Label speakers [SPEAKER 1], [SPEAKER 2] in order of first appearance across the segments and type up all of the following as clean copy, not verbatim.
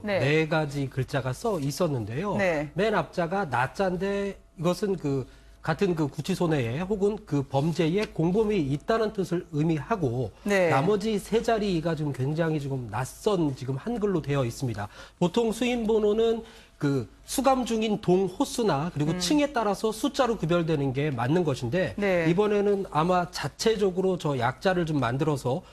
[SPEAKER 1] 네.
[SPEAKER 2] 네 가지 글자가 써 있었는데요.
[SPEAKER 1] 네.
[SPEAKER 2] 맨 앞자가 나자인데 이것은 같은 구치소 내에 혹은 그 범죄에 공범이 있다는 뜻을 의미하고
[SPEAKER 1] 네.
[SPEAKER 2] 나머지 세 자리가 좀 굉장히 지금 낯선 지금 한글로 되어 있습니다. 보통 수인 번호는 수감 중인 동 호수나 그리고 층에 따라서 숫자로 구별되는 게 맞는 것인데
[SPEAKER 1] 네.
[SPEAKER 2] 이번에는 아마 자체적으로 저 약자를 좀 만들어서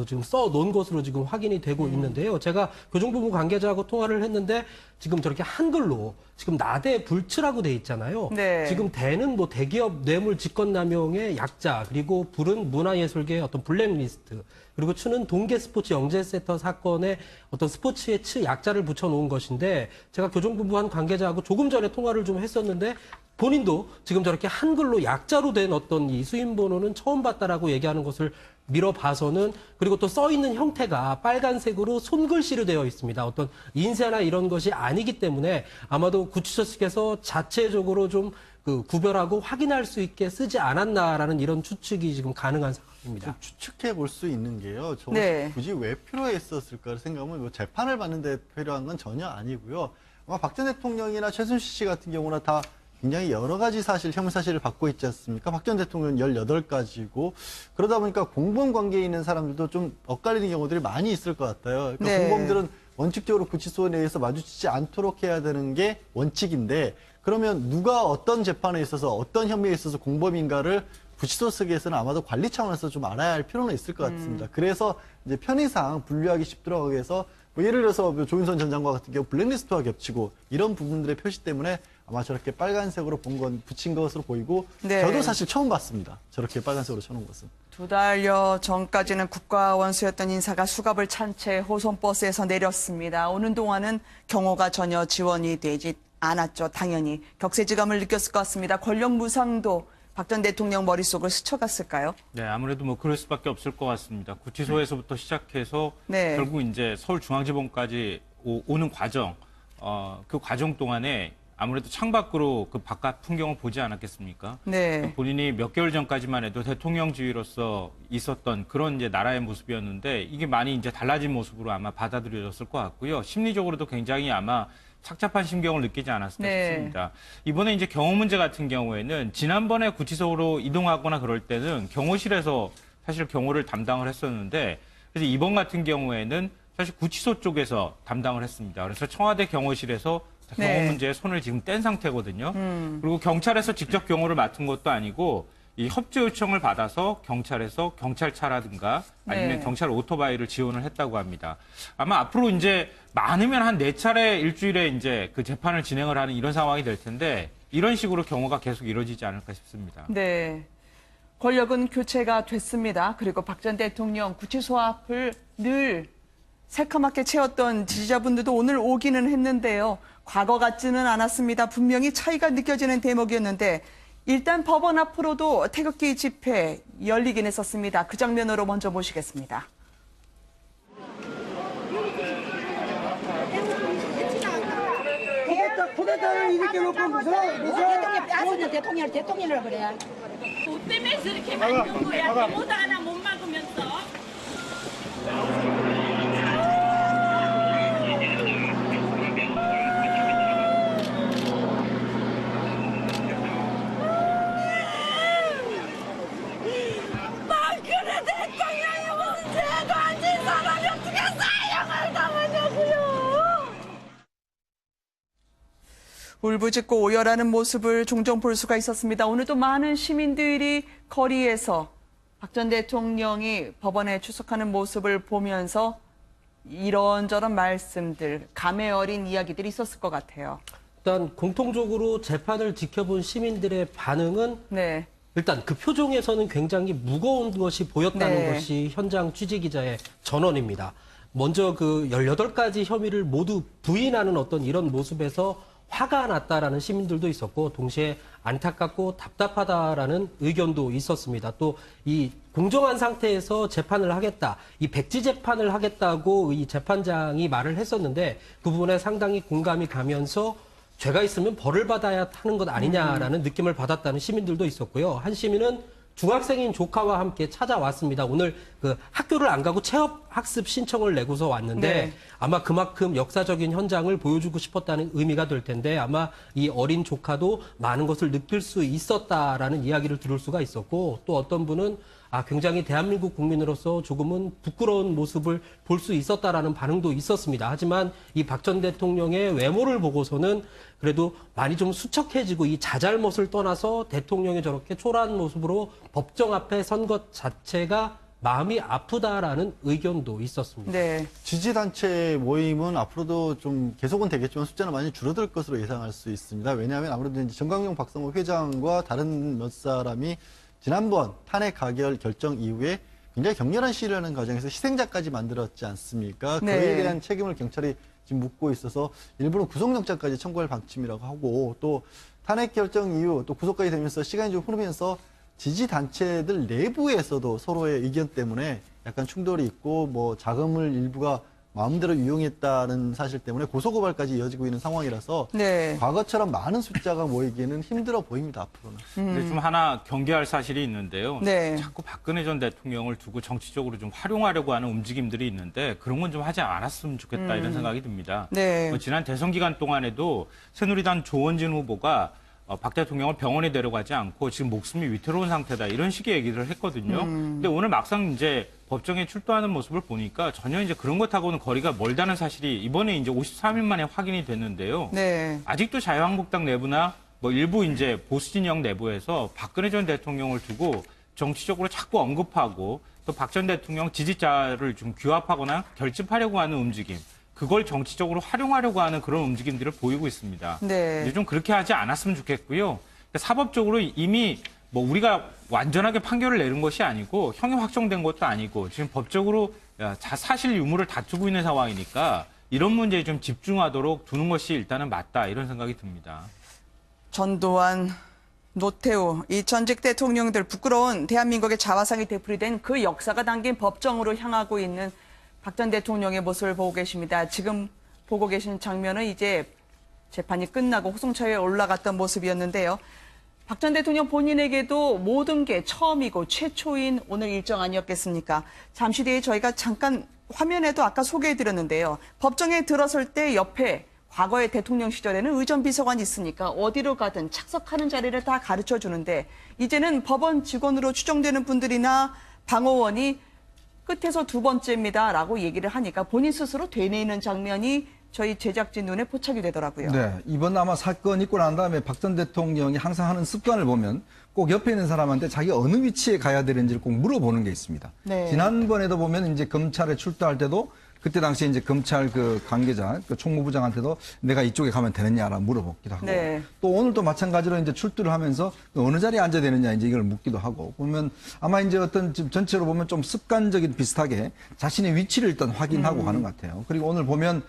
[SPEAKER 2] 지금 써놓은 것으로 지금 확인이 되고 있는데요. 제가 교정부부 관계자하고 통화를 했는데 지금 저렇게 한글로 지금 나대 불츠라고 돼 있잖아요.
[SPEAKER 1] 네.
[SPEAKER 2] 지금 대는 대기업 뇌물 직권남용의 약자, 그리고 불은 문화예술계의 어떤 블랙리스트, 그리고 추는 동계 스포츠 영재센터 사건의 어떤 스포츠의 츠 약자를 붙여놓은 것인데 제가 교정부부 한 관계자하고 조금 전에 통화를 좀 했었는데 본인도 지금 저렇게 한글로 약자로 된 어떤 이 수인 번호는 처음 봤다라고 얘기하는 것을 밀어봐서는, 그리고 또 써있는 형태가 빨간색으로 손글씨로 되어 있습니다. 어떤 인쇄나 이런 것이 아니기 때문에 아마도 구치소 측에서 자체적으로 좀 구별하고 확인할 수 있게 쓰지 않았나라는 이런 추측이 지금 가능한 상황입니다.
[SPEAKER 3] 추측해 볼 수 있는 게요. 저것이
[SPEAKER 1] 네.
[SPEAKER 3] 굳이 왜 필요했었을까 생각하면 재판을 받는데 필요한 건 전혀 아니고요. 아마 박 전 대통령이나 최순실 씨 같은 경우나 다 굉장히 여러 가지 혐의 사실을 받고 있지 않습니까? 박 전 대통령은 18가지고 그러다 보니까 공범 관계에 있는 사람들도 좀 엇갈리는 경우들이 많이 있을 것 같아요. 그러니까
[SPEAKER 1] 네.
[SPEAKER 3] 공범들은 원칙적으로 구치소 내에서 마주치지 않도록 해야 되는 게 원칙인데, 그러면 누가 어떤 재판에 있어서 어떤 혐의에 있어서 공범인가를 구치소 측에서는 아마도 관리 차원에서 좀 알아야 할 필요는 있을 것 같습니다. 그래서 이제 편의상 분류하기 쉽도록 하기 위해서 예를 들어서 조윤선 전 장관 같은 경우 블랙리스트와 겹치고 이런 부분들의 표시 때문에 아마 저렇게 빨간색으로 붙인 것으로 보이고,
[SPEAKER 1] 네.
[SPEAKER 3] 저도 사실 처음 봤습니다. 저렇게 빨간색으로 쳐놓은 것은.
[SPEAKER 1] 2달여 전까지는 국가원수였던 인사가 수갑을 찬 채 호선버스에서 내렸습니다. 오는 동안은 경호가 전혀 지원이 되지 않았죠. 당연히 격세지감을 느꼈을 것 같습니다. 권력 무상도 박 전 대통령 머릿속을 스쳐갔을까요?
[SPEAKER 4] 네, 아무래도 그럴 수밖에 없을 것 같습니다. 구치소에서부터 시작해서
[SPEAKER 1] 네.
[SPEAKER 4] 결국 이제 서울중앙지검까지 오는 과정, 그 과정 동안에 아무래도 창밖으로 그 바깥 풍경을 보지 않았겠습니까?
[SPEAKER 1] 네.
[SPEAKER 4] 본인이 몇 개월 전까지만 해도 대통령 지위로서 있었던 그런 이제 나라의 모습이었는데 이게 많이 이제 달라진 모습으로 아마 받아들여졌을 것 같고요. 심리적으로도 굉장히 아마 착잡한 심경을 느끼지 않았을까
[SPEAKER 1] 네.
[SPEAKER 4] 싶습니다. 이번에 이제 경호 문제 같은 경우에는 지난번에 구치소로 이동하거나 그럴 때는 경호실에서 사실 경호를 담당을 했었는데, 그래서 이번 같은 경우에는 사실 구치소 쪽에서 담당을 했습니다. 그래서 청와대 경호실에서 경호
[SPEAKER 1] 네.
[SPEAKER 4] 문제에 손을 지금 뗀 상태거든요. 그리고 경찰에서 직접 경호를 맡은 것도 아니고 이 협조 요청을 받아서 경찰에서 경찰차라든가 아니면
[SPEAKER 1] 네.
[SPEAKER 4] 경찰 오토바이를 지원을 했다고 합니다. 아마 앞으로 이제 많으면 한 4차례 일주일에 이제 그 재판을 진행을 하는 이런 상황이 될 텐데 이런 식으로 경호가 계속 이루어지지 않을까 싶습니다.
[SPEAKER 1] 네. 권력은 교체가 됐습니다. 그리고 박 전 대통령 구치소 앞을 늘 새카맣게 채웠던 지지자분들도 오늘 오기는 했는데요. 과거 같지는 않았습니다. 분명히 차이가 느껴지는 대목이었는데 일단 법원 앞으로도 태극기 집회 열리긴 했었습니다. 그 장면으로 먼저 모시겠습니다.
[SPEAKER 5] 쿠데타를 이렇게 놓고 무슨 대통령이라고 그래.
[SPEAKER 6] 뭐 때문에 저렇게 만든 거야? 대모도 하나 못 막으면서. 박근혜 대통령이 문제도 안 진 사람이 어떻게 사형을 당하냐고요?
[SPEAKER 1] 울부짖고 오열하는 모습을 종종 볼 수가 있었습니다. 오늘도 많은 시민들이 거리에서 박 전 대통령이 법원에 출석하는 모습을 보면서 이런저런 말씀들, 감회 어린 이야기들이 있었을 것 같아요.
[SPEAKER 2] 일단 공통적으로 재판을 지켜본 시민들의 반응은
[SPEAKER 1] 네.
[SPEAKER 2] 일단 그 표정에서는 굉장히 무거운 것이 보였다는
[SPEAKER 1] 네.
[SPEAKER 2] 것이 현장 취재기자의 전언입니다. 먼저 18가지 혐의를 모두 부인하는 어떤 이런 모습에서 화가 났다라는 시민들도 있었고, 동시에 안타깝고 답답하다라는 의견도 있었습니다. 또 이 공정한 상태에서 재판을 하겠다, 이 백지 재판을 하겠다고 이 재판장이 말을 했었는데 그 부분에 상당히 공감이 가면서 죄가 있으면 벌을 받아야 하는 것 아니냐라는 느낌을 받았다는 시민들도 있었고요. 한 시민은 중학생인 조카와 함께 찾아왔습니다. 오늘 학교를 안 가고 학습 신청을 내고서 왔는데
[SPEAKER 1] 네.
[SPEAKER 2] 아마 그만큼 역사적인 현장을 보여주고 싶었다는 의미가 될 텐데 아마 이 어린 조카도 많은 것을 느낄 수 있었다라는 이야기를 들을 수가 있었고 또 어떤 분은 굉장히 대한민국 국민으로서 조금은 부끄러운 모습을 볼 수 있었다라는 반응도 있었습니다. 하지만 이 박 전 대통령의 외모를 보고서는 그래도 많이 좀 수척해지고 이 자잘못을 떠나서 대통령이 저렇게 초라한 모습으로 법정 앞에 선 것 자체가 마음이 아프다라는 의견도 있었습니다.
[SPEAKER 1] 네.
[SPEAKER 3] 지지단체 모임은 앞으로도 좀 계속은 되겠지만 숫자는 많이 줄어들 것으로 예상할 수 있습니다. 왜냐하면 아무래도 이제 정광용 박성호 회장과 다른 몇 사람이 지난번 탄핵 가결 결정 이후에 굉장히 격렬한 시위를 하는 과정에서 희생자까지 만들었지 않습니까?
[SPEAKER 1] 네.
[SPEAKER 3] 그에 대한 책임을 경찰이 지금 묻고 있어서 일부러 구속영장까지 청구할 방침이라고 하고 또 탄핵 결정 이후 또 구속까지 되면서 시간이 좀 흐르면서 지지단체들 내부에서도 서로의 의견 때문에 약간 충돌이 있고 뭐 자금을 일부가 마음대로 유용했다는 사실 때문에 고소고발까지 이어지고 있는 상황이라서
[SPEAKER 1] 네.
[SPEAKER 3] 과거처럼 많은 숫자가 모이기는 힘들어 보입니다, 앞으로는.
[SPEAKER 4] 근데 좀 하나 경계할 사실이 있는데요.
[SPEAKER 1] 네.
[SPEAKER 4] 자꾸 박근혜 전 대통령을 두고 정치적으로 좀 활용하려고 하는 움직임들이 있는데 그런 건 좀 하지 않았으면 좋겠다 이런 생각이 듭니다.
[SPEAKER 1] 네.
[SPEAKER 4] 지난 대선 기간 동안에도 새누리당 조원진 후보가 박 대통령을 병원에 데려가지 않고 지금 목숨이 위태로운 상태다 이런 식의 얘기를 했거든요. 근데 오늘 막상 이제 법정에 출두하는 모습을 보니까 전혀 이제 그런 것하고는 거리가 멀다는 사실이 이번에 이제 53일 만에 확인이 됐는데요.
[SPEAKER 1] 네.
[SPEAKER 4] 아직도 자유한국당 내부나 뭐 일부 이제 보수 진영 내부에서 박근혜 전 대통령을 두고 정치적으로 자꾸 언급하고 또 박 전 대통령 지지자를 좀 규합하거나 결집하려고 하는 움직임. 그걸 정치적으로 활용하려고 하는 그런 움직임들을 보이고 있습니다.
[SPEAKER 1] 네.
[SPEAKER 4] 이제 좀 그렇게 하지 않았으면 좋겠고요. 사법적으로 이미 뭐 우리가 완전하게 판결을 내린 것이 아니고 형이 확정된 것도 아니고 지금 법적으로 사실 유무를 다투고 있는 상황이니까 이런 문제에 좀 집중하도록 두는 것이 일단은 맞다 이런 생각이 듭니다.
[SPEAKER 1] 전두환, 노태우, 이 전직 대통령들 부끄러운 대한민국의 자화상이 되풀이된 그 역사가 담긴 법정으로 향하고 있는 박 전 대통령의 모습을 보고 계십니다. 지금 보고 계신 장면은 이제 재판이 끝나고 호송차에 올라갔던 모습이었는데요. 박 전 대통령 본인에게도 모든 게 처음이고 최초인 오늘 일정 아니었겠습니까? 잠시 뒤에 저희가 잠깐 화면에도 아까 소개해드렸는데요. 법정에 들어설 때 옆에 과거의 대통령 시절에는 의전비서관이 있으니까 어디로 가든 착석하는 자리를 다 가르쳐 주는데 이제는 법원 직원으로 추정되는 분들이나 방어원이 끝에서 두 번째입니다라고 얘기를 하니까 본인 스스로 되뇌이는 장면이 저희 제작진 눈에 포착이 되더라고요.
[SPEAKER 7] 네, 이번 아마 사건 있고 난 다음에 박 전 대통령이 항상 하는 습관을 보면 꼭 옆에 있는 사람한테 자기가 어느 위치에 가야 되는지를 꼭 물어보는 게 있습니다.
[SPEAKER 1] 네.
[SPEAKER 7] 지난번에도 보면 이제 검찰에 출두할 때도 그때 당시에 이제 검찰 그 관계자, 그 총무부장한테도 내가 이쪽에 가면 되느냐라 물어보기도 하고
[SPEAKER 1] 네.
[SPEAKER 7] 또 오늘도 마찬가지로 이제 출두를 하면서 어느 자리에 앉아야 되느냐 이제 이걸 묻기도 하고 보면 아마 이제 어떤 지금 전체로 보면 좀 습관적인 비슷하게 자신의 위치를 일단 확인하고 가는 것 같아요. 그리고 오늘 보면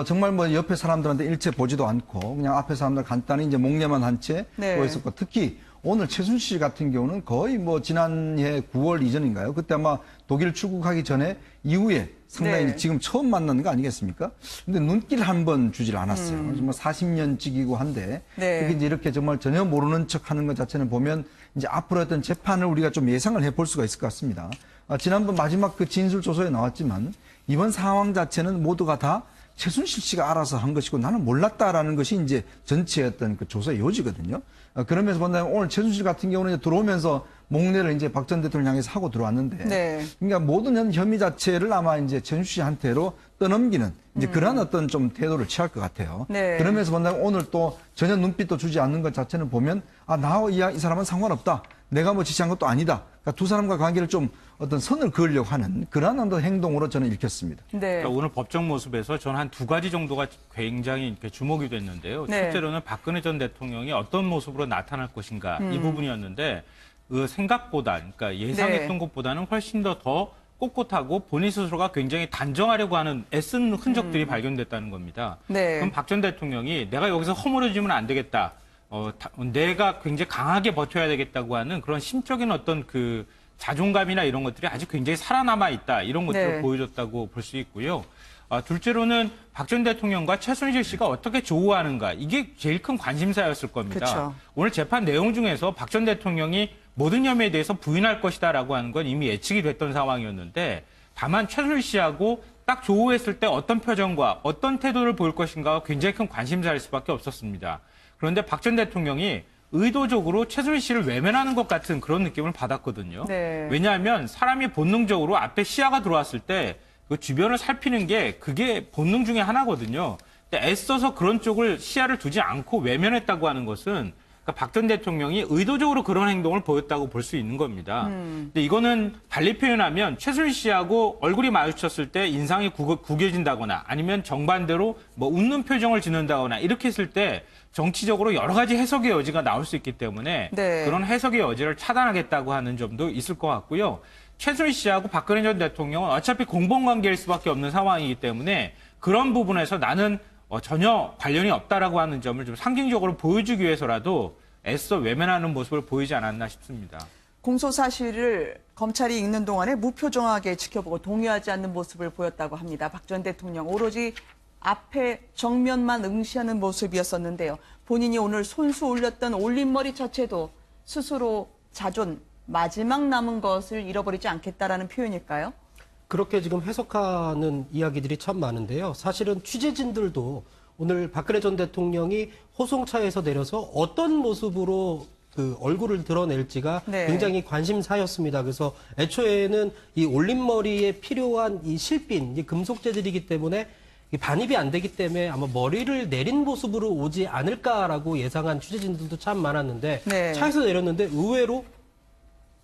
[SPEAKER 7] 정말 뭐 옆에 사람들한테 일체 보지도 않고 그냥 앞에 사람들 간단히 이제 목례만 한 채
[SPEAKER 1] 네.
[SPEAKER 7] 있었고 특히 오늘 최순실 같은 경우는 거의 뭐 지난해 9월 이전인가요? 그때 아마 독일 출국하기 전에 이후에 상당히
[SPEAKER 1] 네.
[SPEAKER 7] 지금 처음 만난 거 아니겠습니까? 근데 눈길 한 번 주질 않았어요. 정말 40년직이고 한데
[SPEAKER 1] 네.
[SPEAKER 7] 특히 이제 이렇게 정말 전혀 모르는 척 하는 것 자체는 보면 이제 앞으로 어떤 재판을 우리가 좀 예상을 해볼 수가 있을 것 같습니다. 지난번 마지막 그 진술 조서에 나왔지만 이번 상황 자체는 모두가 다 최순실 씨가 알아서 한 것이고 나는 몰랐다라는 것이 이제 전체의 어떤 그 조사의 요지거든요. 그러면서 본다면 오늘 최순실 같은 경우는 이제 들어오면서 목례를 이제 박 전 대통령 향해서 하고 들어왔는데.
[SPEAKER 1] 네.
[SPEAKER 7] 그러니까 모든 혐의 자체를 아마 이제 최순실 씨한테로 떠넘기는 이제 그러한 어떤 좀 태도를 취할 것 같아요.
[SPEAKER 1] 네.
[SPEAKER 7] 그러면서 본다면 오늘 또 전혀 눈빛도 주지 않는 것 자체는 보면 나와 이 사람은 상관없다. 내가 뭐 지시한 것도 아니다. 그러니까 두 사람과 관계를 좀 어떤 선을 그으려고 하는 그러한 어떤 행동으로 저는 읽혔습니다.
[SPEAKER 1] 네.
[SPEAKER 4] 그러니까 오늘 법정 모습에서 저는 한 두 가지 정도가 굉장히 이렇게 주목이 됐는데요.
[SPEAKER 1] 네.
[SPEAKER 4] 첫째로는 박근혜 전 대통령이 어떤 모습으로 나타날 것인가 이 부분이었는데 그 생각보다 그러니까 예상했던
[SPEAKER 1] 네.
[SPEAKER 4] 것보다는 훨씬 더 꼿꼿하고 본인 스스로가 굉장히 단정하려고 하는 애쓴 흔적들이 발견됐다는 겁니다.
[SPEAKER 1] 네.
[SPEAKER 4] 그럼 박 전 대통령이 내가 여기서 허물어지면 안 되겠다. 내가 굉장히 강하게 버텨야 되겠다고 하는 그런 심적인 어떤 그 자존감이나 이런 것들이 아직 굉장히 살아남아 있다. 이런 것들을
[SPEAKER 1] 네.
[SPEAKER 4] 보여줬다고 볼 수 있고요. 둘째로는 박 전 대통령과 최순실 씨가 어떻게 조우하는가. 이게 제일 큰 관심사였을 겁니다.
[SPEAKER 1] 그쵸.
[SPEAKER 4] 오늘 재판 내용 중에서 박 전 대통령이 모든 혐의에 대해서 부인할 것이다라고 하는 건 이미 예측이 됐던 상황이었는데 다만 최순실 씨하고 딱 조우했을 때 어떤 표정과 어떤 태도를 보일 것인가가 굉장히 큰 관심사일 수밖에 없었습니다. 그런데 박 전 대통령이 의도적으로 최순실 씨를 외면하는 것 같은 그런 느낌을 받았거든요.
[SPEAKER 1] 네.
[SPEAKER 4] 왜냐하면 사람이 본능적으로 앞에 시야가 들어왔을 때 그 주변을 살피는 게 그게 본능 중에 하나거든요. 근데 애써서 그런 쪽을 시야를 두지 않고 외면했다고 하는 것은 그러니까 박 전 대통령이 의도적으로 그런 행동을 보였다고 볼 수 있는 겁니다. 근데 이거는 달리 표현하면 최순실 씨하고 얼굴이 마주쳤을 때 인상이 구겨진다거나 아니면 정반대로 뭐 웃는 표정을 짓는다거나 이렇게 했을 때 정치적으로 여러 가지 해석의 여지가 나올 수 있기 때문에
[SPEAKER 1] 네.
[SPEAKER 4] 그런 해석의 여지를 차단하겠다고 하는 점도 있을 것 같고요. 최순실 씨하고 박근혜 전 대통령은 어차피 공범관계일 수밖에 없는 상황이기 때문에 그런 부분에서 나는 전혀 관련이 없다라고 하는 점을 좀 상징적으로 보여주기 위해서라도 애써 외면하는 모습을 보이지 않았나 싶습니다.
[SPEAKER 1] 공소 사실을 검찰이 읽는 동안에 무표정하게 지켜보고 동의하지 않는 모습을 보였다고 합니다. 박 전 대통령 오로지 앞에 정면만 응시하는 모습이었었는데요. 본인이 오늘 손수 올렸던 올림머리 자체도 스스로 자존, 마지막 남은 것을 잃어버리지 않겠다라는 표현일까요?
[SPEAKER 2] 그렇게 지금 해석하는 이야기들이 참 많은데요. 사실은 취재진들도 오늘 박근혜 전 대통령이 호송차에서 내려서 어떤 모습으로 그 얼굴을 드러낼지가
[SPEAKER 1] 네.
[SPEAKER 2] 굉장히 관심사였습니다. 그래서 애초에는 이 올림머리에 필요한 이 실핀, 이 금속 재질이기 때문에 이 반입이 안 되기 때문에 아마 머리를 내린 모습으로 오지 않을까라고 예상한 취재진들도 참 많았는데
[SPEAKER 1] 네.
[SPEAKER 2] 차에서 내렸는데 의외로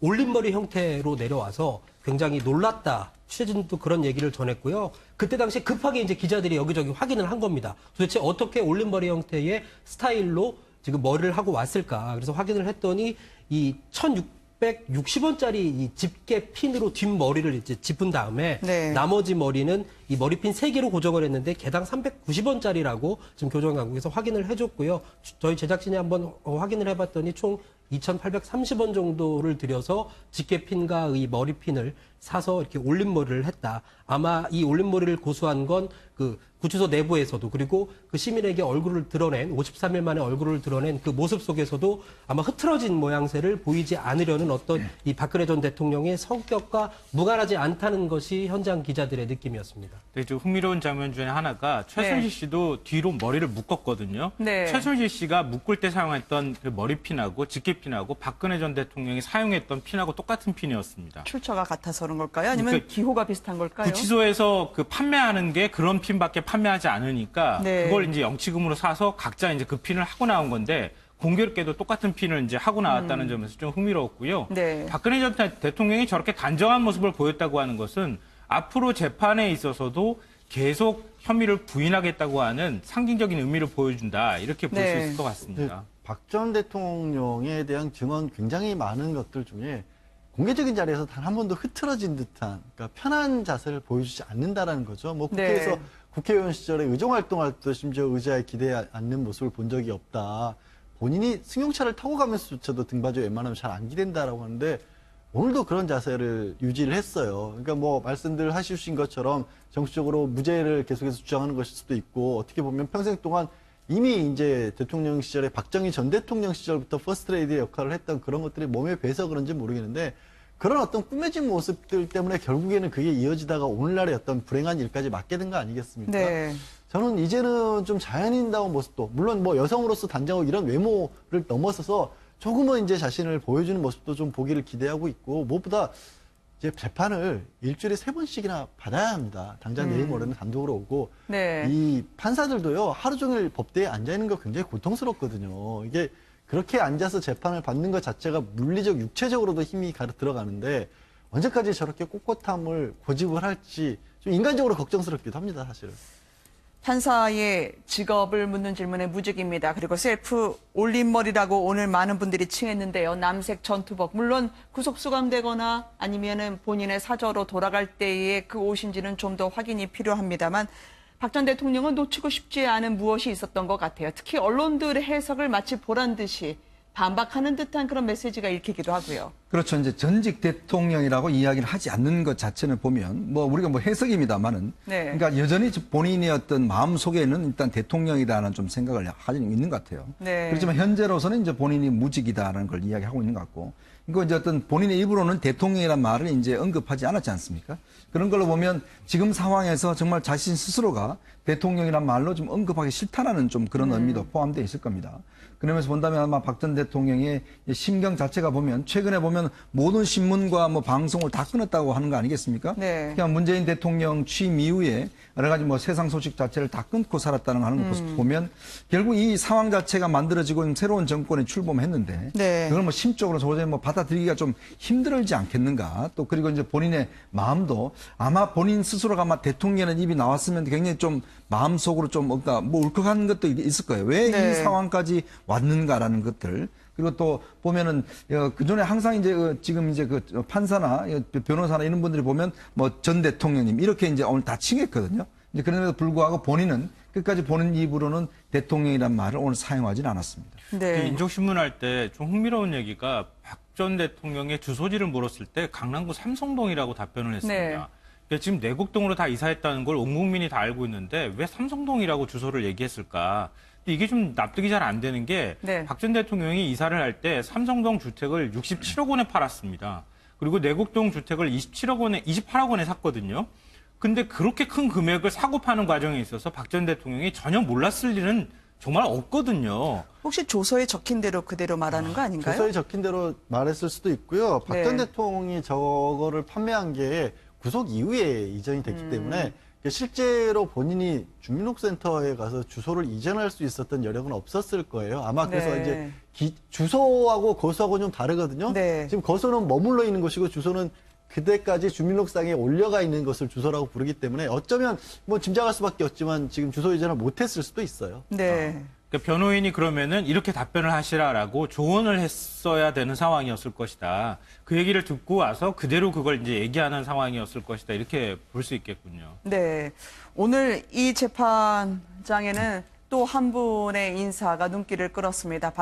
[SPEAKER 2] 올림머리 형태로 내려와서 굉장히 놀랐다. 취재진도 그런 얘기를 전했고요. 그때 당시 급하게 이제 기자들이 여기저기 확인을 한 겁니다. 도대체 어떻게 올림머리 형태의 스타일로 지금 머리를 하고 왔을까. 그래서 확인을 했더니 이 1,660원짜리 이 집게 핀으로 뒷머리를 이제 짚은 다음에
[SPEAKER 1] 네.
[SPEAKER 2] 나머지 머리는 이 머리핀 3개로 고정을 했는데 개당 390원짜리라고 지금 교정강국에서 확인을 해줬고요. 저희 제작진이 한번 확인을 해봤더니 총 2,830원 정도를 들여서 집게핀과 이 머리핀을 사서 이렇게 올림머리를 했다. 아마 이 올림머리를 고수한 건 그 구치소 내부에서도 그리고 그 시민에게 얼굴을 드러낸 53일 만에 얼굴을 드러낸 그 모습 속에서도 아마 흐트러진 모양새를 보이지 않으려는 어떤 이 박근혜 전 대통령의 성격과 무관하지 않다는 것이 현장 기자들의 느낌이었습니다.
[SPEAKER 4] 되게 좀 흥미로운 장면 중에 하나가 최순실
[SPEAKER 1] 네.
[SPEAKER 4] 씨도 뒤로 머리를 묶었거든요.
[SPEAKER 1] 네.
[SPEAKER 4] 최순실 씨가 묶을 때 사용했던 그 머리핀하고 집게핀하고 박근혜 전 대통령이 사용했던 핀하고 똑같은 핀이었습니다.
[SPEAKER 1] 출처가 같아서 그런 걸까요? 아니면
[SPEAKER 4] 그러니까
[SPEAKER 1] 기호가 비슷한 걸까요?
[SPEAKER 4] 구치소에서 그 판매하는 게 그런 핀밖에 판매하지 않으니까
[SPEAKER 1] 네.
[SPEAKER 4] 그걸 이제 영치금으로 사서 각자 이제 그 핀을 하고 나온 건데 공교롭게도 똑같은 핀을 이제 하고 나왔다는 점에서 좀 흥미로웠고요.
[SPEAKER 1] 네.
[SPEAKER 4] 박근혜 전 대통령이 저렇게 단정한 모습을 보였다고 하는 것은 앞으로 재판에 있어서도 계속 혐의를 부인하겠다고 하는 상징적인 의미를 보여준다 이렇게 볼 수
[SPEAKER 1] 네.
[SPEAKER 4] 있을 것 같습니다.
[SPEAKER 3] 박 전 대통령에 대한 증언 굉장히 많은 것들 중에 공개적인 자리에서 단 한 번도 흐트러진 듯한 그러니까 편한 자세를 보여주지 않는다라는 거죠. 뭐 국회에서
[SPEAKER 1] 네.
[SPEAKER 3] 국회의원 시절에 의정활동할 때도 심지어 의자에 기대지 않는 모습을 본 적이 없다. 본인이 승용차를 타고 가면서조차도 등받이에 웬만하면 잘 안 기댄다라고 하는데 오늘도 그런 자세를 유지를 했어요. 그러니까 뭐 말씀들 하시신 것처럼 정치적으로 무죄를 계속해서 주장하는 것일 수도 있고 어떻게 보면 평생 동안 이미 이제 대통령 시절에 박정희 전 대통령 시절부터 퍼스트레이디의 역할을 했던 그런 것들이 몸에 배서 그런지 모르겠는데 그런 어떤 꾸며진 모습들 때문에 결국에는 그게 이어지다가 오늘날의 어떤 불행한 일까지 맞게 된 거 아니겠습니까?
[SPEAKER 1] 네.
[SPEAKER 3] 저는 이제는 좀 자연인다운 모습도 물론 뭐 여성으로서 단정하고 이런 외모를 넘어서서 조금은 이제 자신을 보여주는 모습도 좀 보기를 기대하고 있고 무엇보다 이제 재판을 일주일에 3번씩이나 받아야 합니다. 당장 내일 모레는 단독으로 오고
[SPEAKER 1] 네.
[SPEAKER 3] 이 판사들도요 하루 종일 법대에 앉아 있는 거 굉장히 고통스럽거든요. 이게 그렇게 앉아서 재판을 받는 것 자체가 물리적, 육체적으로도 힘이 들어가는데 언제까지 저렇게 꼿꼿함을 고집을 할지 좀 인간적으로 걱정스럽기도 합니다, 사실은.
[SPEAKER 1] 판사의 직업을 묻는 질문에 무직입니다. 그리고 셀프 올림머리라고 오늘 많은 분들이 칭했는데요. 남색 전투복. 물론 구속 수감되거나 아니면은 본인의 사저로 돌아갈 때의 그 옷인지는 좀 더 확인이 필요합니다만 박 전 대통령은 놓치고 싶지 않은 무엇이 있었던 것 같아요. 특히 언론들의 해석을 마치 보란 듯이 반박하는 듯한 그런 메시지가 읽히기도 하고요.
[SPEAKER 7] 그렇죠. 이제 전직 대통령이라고 이야기를 하지 않는 것 자체는 보면 뭐 우리가 뭐 해석입니다만은
[SPEAKER 1] 네.
[SPEAKER 7] 그러니까 여전히 본인의 어떤 마음 속에는 일단 대통령이라는 좀 생각을 하고 있는 것 같아요.
[SPEAKER 1] 네.
[SPEAKER 7] 그렇지만 현재로서는 이제 본인이 무직이다라는 걸 이야기하고 있는 것 같고 이거 이제 어떤 본인의 입으로는 대통령이란 말을 이제 언급하지 않았지 않습니까? 그런 걸로 보면 지금 상황에서 정말 자신 스스로가 대통령이란 말로 좀 언급하기 싫다라는 좀 그런 의미도 포함되어 있을 겁니다. 그러면서 본다면 아마 박 전 대통령의 심경 자체가 보면 최근에 보면 모든 신문과 뭐 방송을 다 끊었다고 하는 거 아니겠습니까?
[SPEAKER 1] 네.
[SPEAKER 7] 그냥 문재인 대통령 취임 이후에 여러 가지 뭐 세상 소식 자체를 다 끊고 살았다는 하는 거 보면 결국 이 상황 자체가 만들어지고 새로운 정권에 출범했는데
[SPEAKER 1] 네.
[SPEAKER 7] 그걸 뭐 심적으로 도저히 뭐 받아들이기가 좀 힘들지 않겠는가? 또 그리고 이제 본인의 마음도 아마 본인 스스로가 아마 대통령의 입이 나왔으면 굉장히 좀 마음속으로 좀 뭔가 뭐 울컥한 것도 있을 거예요. 왜 이
[SPEAKER 1] 네.
[SPEAKER 7] 상황까지 왔는가라는 것들. 그리고 또 보면은 그전에 항상 이제 지금 이제 그 판사나 변호사나 이런 분들이 보면 뭐 전 대통령님 이렇게 이제 오늘 다 칭했거든요. 이제 그럼에도 불구하고 본인은 끝까지 본인 입으로는 대통령이란 말을 오늘 사용하지는 않았습니다.
[SPEAKER 1] 네.
[SPEAKER 4] 인적신문 할 때 좀 흥미로운 얘기가 박 전 대통령의 주소지를 물었을 때 강남구 삼성동이라고 답변을 했습니다.
[SPEAKER 1] 네.
[SPEAKER 4] 그러니까 지금 내곡동으로 다 이사했다는 걸 온 국민이 다 알고 있는데 왜 삼성동이라고 주소를 얘기했을까? 근데 이게 좀 납득이 잘 안 되는 게
[SPEAKER 1] 네.
[SPEAKER 4] 박 전 대통령이 이사를 할 때 삼성동 주택을 67억 원에 팔았습니다. 그리고 내곡동 주택을 28억 원에 샀거든요. 근데 그렇게 큰 금액을 사고 파는 과정에 있어서 박 전 대통령이 전혀 몰랐을 일은 정말 없거든요.
[SPEAKER 1] 혹시 조서에 적힌 대로 그대로 말하는 거 아닌가요?
[SPEAKER 3] 조서에 적힌 대로 말했을 수도 있고요. 박
[SPEAKER 1] 네.
[SPEAKER 3] 전 대통령이 저거를 판매한 게 구속 이후에 이전이 됐기 때문에 실제로 본인이 주민등록센터에 가서 주소를 이전할 수 있었던 여력은 없었을 거예요. 아마 그래서
[SPEAKER 1] 네.
[SPEAKER 3] 이제 주소하고 거소하고 좀 다르거든요.
[SPEAKER 1] 네.
[SPEAKER 3] 지금 거소는 머물러 있는 것이고 주소는 그때까지 주민등록상에 올려가 있는 것을 주소라고 부르기 때문에 어쩌면 뭐 짐작할 수밖에 없지만 지금 주소 이전을 못했을 수도 있어요.
[SPEAKER 1] 네.
[SPEAKER 4] 그러니까 변호인이 그러면은 이렇게 답변을 하시라라고 조언을 했어야 되는 상황이었을 것이다. 그 얘기를 듣고 와서 그대로 그걸 이제 얘기하는 상황이었을 것이다. 이렇게 볼 수 있겠군요.
[SPEAKER 1] 네. 오늘 이 재판장에는 또 한 분의 인사가 눈길을 끌었습니다.